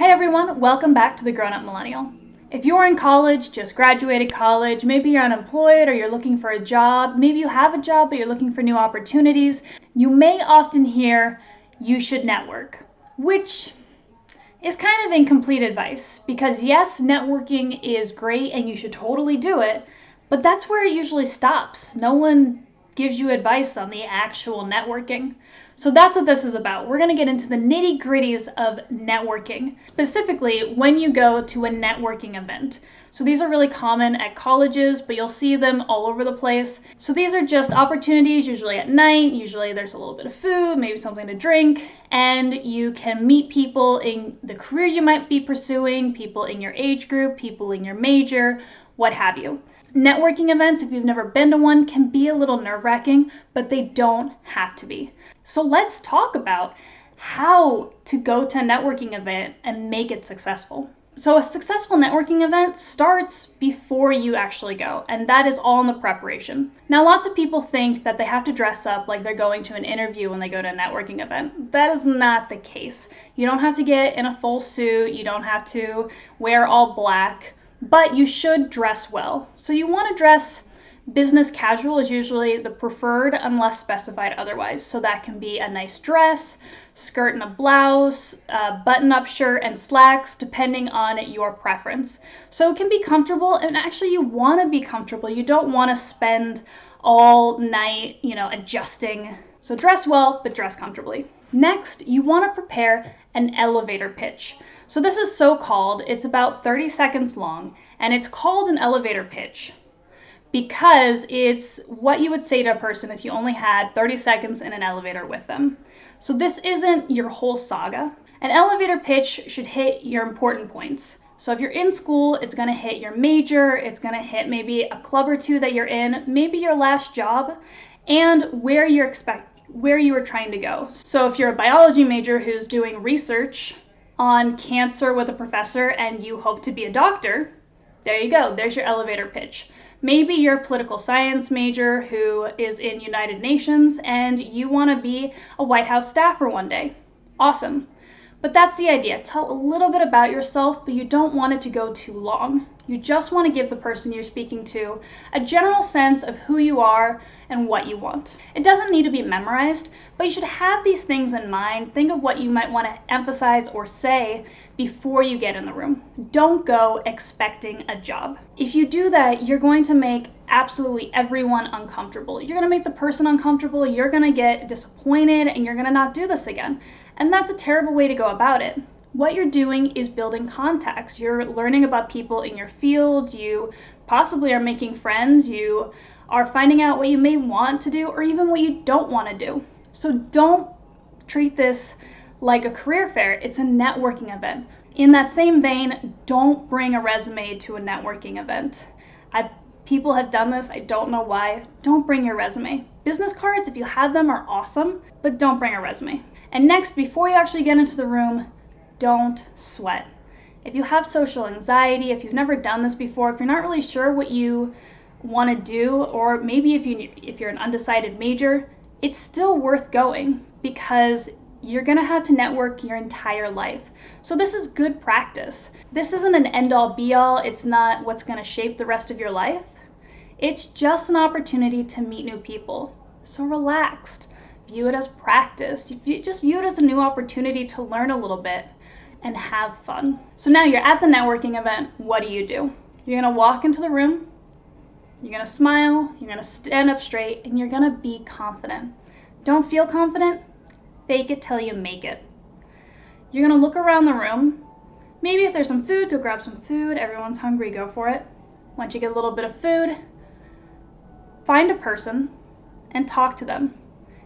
Hey everyone, welcome back to the Grown Up Millennial. If you're in college, just graduated college, maybe you're unemployed or you're looking for a job, maybe you have a job but you're looking for new opportunities, you may often hear you should network, which is kind of incomplete advice because yes, networking is great and you should totally do it, but that's where it usually stops. No one gives you advice on the actual networking. So that's what this is about. We're going to get into the nitty-gritties of networking, specifically when you go to a networking event. So these are really common at colleges, but you'll see them all over the place. So these are just opportunities, usually at night. Usually there's a little bit of food, maybe something to drink, and you can meet people in the career you might be pursuing, people in your age group, people in your major, what have you. Networking events, if you've never been to one, can be a little nerve-wracking, but they don't have to be. So let's talk about how to go to a networking event and make it successful. So a successful networking event starts before you actually go, and that is all in the preparation. Now, lots of people think that they have to dress up like they're going to an interview when they go to a networking event. That is not the case. You don't have to get in a full suit. You don't have to wear all black, but you should dress well. So you want to dress business casual is usually the preferred unless specified otherwise. So that can be a nice dress, skirt and a blouse, button-up shirt and slacks, depending on your preference. So it can be comfortable, and actually you want to be comfortable. You don't want to spend all night, adjusting. So dress well, but dress comfortably. Next, you want to prepare an elevator pitch. So this is so called, it's about 30 seconds long, and it's called an elevator pitch because it's what you would say to a person if you only had 30 seconds in an elevator with them. So this isn't your whole saga. An elevator pitch should hit your important points. So if you're in school, it's going to hit your major, it's going to hit maybe a club or two that you're in, maybe your last job, and where you were trying to go. So if you're a biology major who's doing research on cancer with a professor and you hope to be a doctor, there you go, there's your elevator pitch. Maybe you're a political science major who is in United Nations and you want to be a White House staffer one day. Awesome. But that's the idea. Tell a little bit about yourself, but you don't want it to go too long. You just want to give the person you're speaking to a general sense of who you are and what you want. It doesn't need to be memorized, but you should have these things in mind. Think of what you might want to emphasize or say before you get in the room. Don't go expecting a job. If you do that, you're going to make absolutely everyone uncomfortable. You're going to make the person uncomfortable, you're going to get disappointed, and you're going to not do this again. And that's a terrible way to go about it. What you're doing is building contacts. You're learning about people in your field. You possibly are making friends. You are finding out what you may want to do or even what you don't want to do. So don't treat this like a career fair. It's a networking event. In that same vein, don't bring a resume to a networking event. People have done this. I don't know why. Don't bring your resume. Business cards, if you have them, are awesome, but don't bring a resume. And next, before you actually get into the room, don't sweat. If you have social anxiety, if you've never done this before, if you're not really sure what you want to do, or maybe if you're an undecided major, it's still worth going because you're going to have to network your entire life. So this is good practice. This isn't an end-all be-all. It's not what's going to shape the rest of your life. It's just an opportunity to meet new people. So relaxed. View it as practice. Just view it as a new opportunity to learn a little bit and have fun. So now you're at the networking event. What do? You're going to walk into the room. You're going to smile. You're going to stand up straight, and you're going to be confident. Don't feel confident? Fake it till you make it. You're going to look around the room. Maybe if there's some food, go grab some food. Everyone's hungry, go for it. Once you get a little bit of food, find a person and talk to them.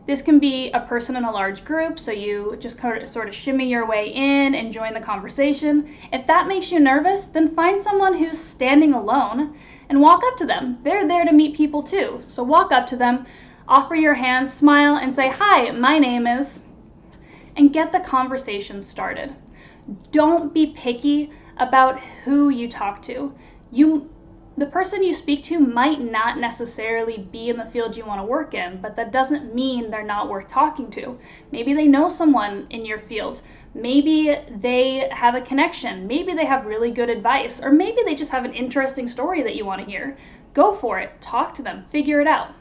This can be a person in a large group, so you just sort of shimmy your way in and join the conversation. If that makes you nervous, then find someone who's standing alone and walk up to them. They're there to meet people too. So walk up to them, offer your hand, smile, and say, "Hi, my name is," and get the conversation started. Don't be picky about who you talk to. The person you speak to might not necessarily be in the field you want to work in, but that doesn't mean they're not worth talking to. Maybe they know someone in your field, Maybe they have a connection, maybe they have really good advice, or maybe they just have an interesting story that you want to hear. Go for it, talk to them, figure it out.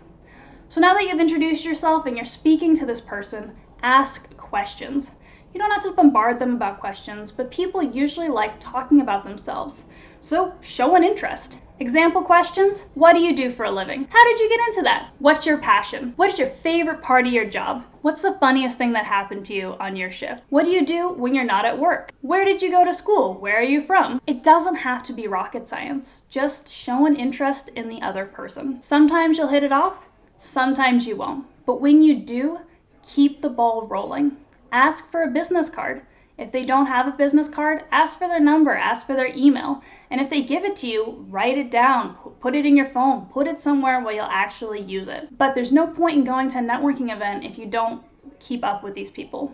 So now that you've introduced yourself and you're speaking to this person, ask questions. You don't have to bombard them about questions, but people usually like talking about themselves. So show an interest. Example questions: what do you do for a living? How did you get into that? What's your passion? What is your favorite part of your job? What's the funniest thing that happened to you on your shift? What do you do when you're not at work? Where did you go to school? Where are you from? It doesn't have to be rocket science. Just show an interest in the other person. Sometimes you'll hit it off, sometimes you won't. But when you do, keep the ball rolling. Ask for a business card. If they don't have a business card, ask for their number, ask for their email. And if they give it to you, write it down, put it in your phone, put it somewhere where you'll actually use it. But there's no point in going to a networking event if you don't keep up with these people.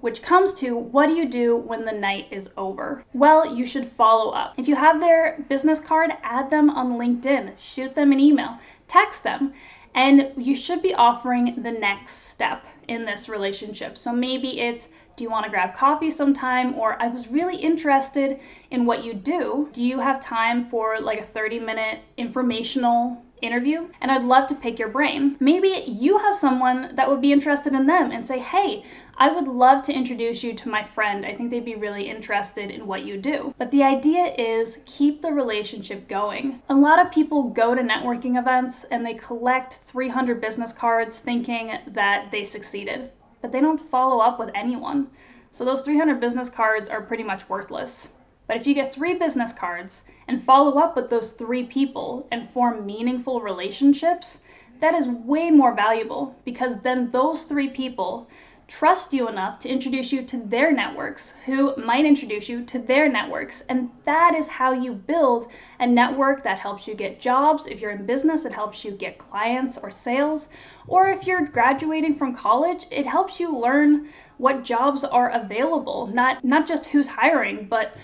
Which comes to, what do you do when the night is over? Well, you should follow up. If you have their business card, add them on LinkedIn, shoot them an email, text them, and you should be offering the next step in this relationship. So maybe it's, do you want to grab coffee sometime? Or I was really interested in what you do. Do you have time for like a 30-minute informational interview? And I'd love to pick your brain. Maybe you have someone that would be interested in them and say, hey, I would love to introduce you to my friend. I think they'd be really interested in what you do. But the idea is keep the relationship going. A lot of people go to networking events and they collect 300 business cards thinking that they succeeded, but they don't follow up with anyone. So those 300 business cards are pretty much worthless. But if you get 3 business cards and follow up with those 3 people and form meaningful relationships, that is way more valuable, because then those 3 people trust you enough to introduce you to their networks, who might introduce you to their networks. And that is how you build a network that helps you get jobs. If you're in business, it helps you get clients or sales. Or if you're graduating from college, it helps you learn what jobs are available, not just who's hiring, but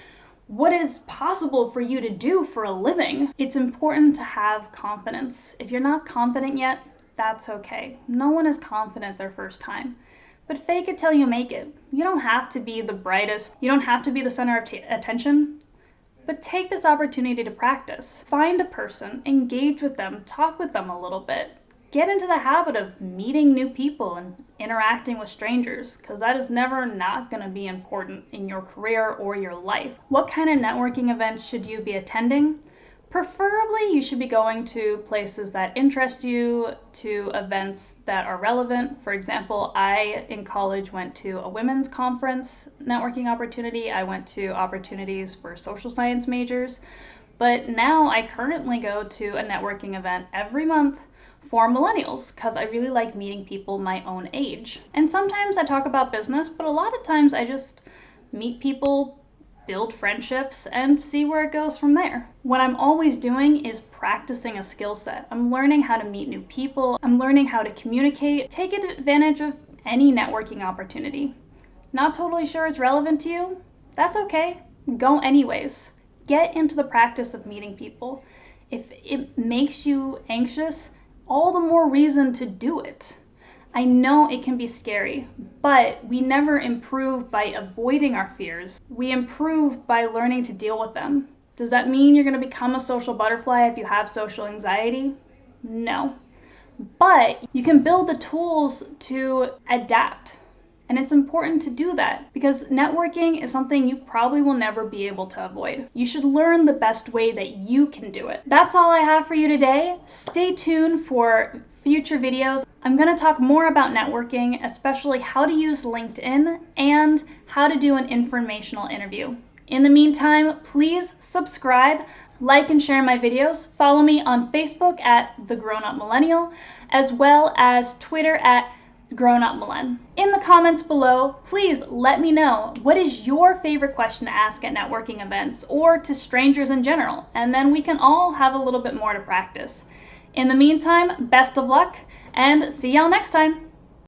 what is possible for you to do for a living. It's important to have confidence. If you're not confident yet, that's okay. No one is confident their first time. But fake it till you make it. You don't have to be the brightest. You don't have to be the center of attention. But take this opportunity to practice. Find a person, engage with them, talk with them a little bit. Get into the habit of meeting new people and interacting with strangers, because that is never not going to be important in your career or your life. What kind of networking events should you be attending? Preferably, you should be going to places that interest you, to events that are relevant. For example, I, in college, went to a women's conference networking opportunity. I went to opportunities for social science majors. But now I currently go to a networking event every month for millennials, because I really like meeting people my own age. And sometimes I talk about business, but a lot of times I just meet people, build friendships, and see where it goes from there. What I'm always doing is practicing a skill set. I'm learning how to meet new people. I'm learning how to communicate. Take advantage of any networking opportunity. Not totally sure it's relevant to you? That's okay. Go anyways. Get into the practice of meeting people. If it makes you anxious, all the more reason to do it. I know it can be scary, but we never improve by avoiding our fears. We improve by learning to deal with them. Does that mean you're going to become a social butterfly if you have social anxiety? No. But you can build the tools to adapt. And it's important to do that, because networking is something you probably will never be able to avoid. You should learn the best way that you can do it. That's all I have for you today. Stay tuned for future videos. I'm going to talk more about networking, especially how to use LinkedIn and how to do an informational interview. In the meantime, please subscribe, like and share my videos. Follow me on Facebook at The Grown Up Millennial, as well as Twitter at Grown Up Millen. In the comments below, please let me know, what is your favorite question to ask at networking events or to strangers in general, and then we can all have a little bit more to practice. In the meantime, best of luck, and see y'all next time.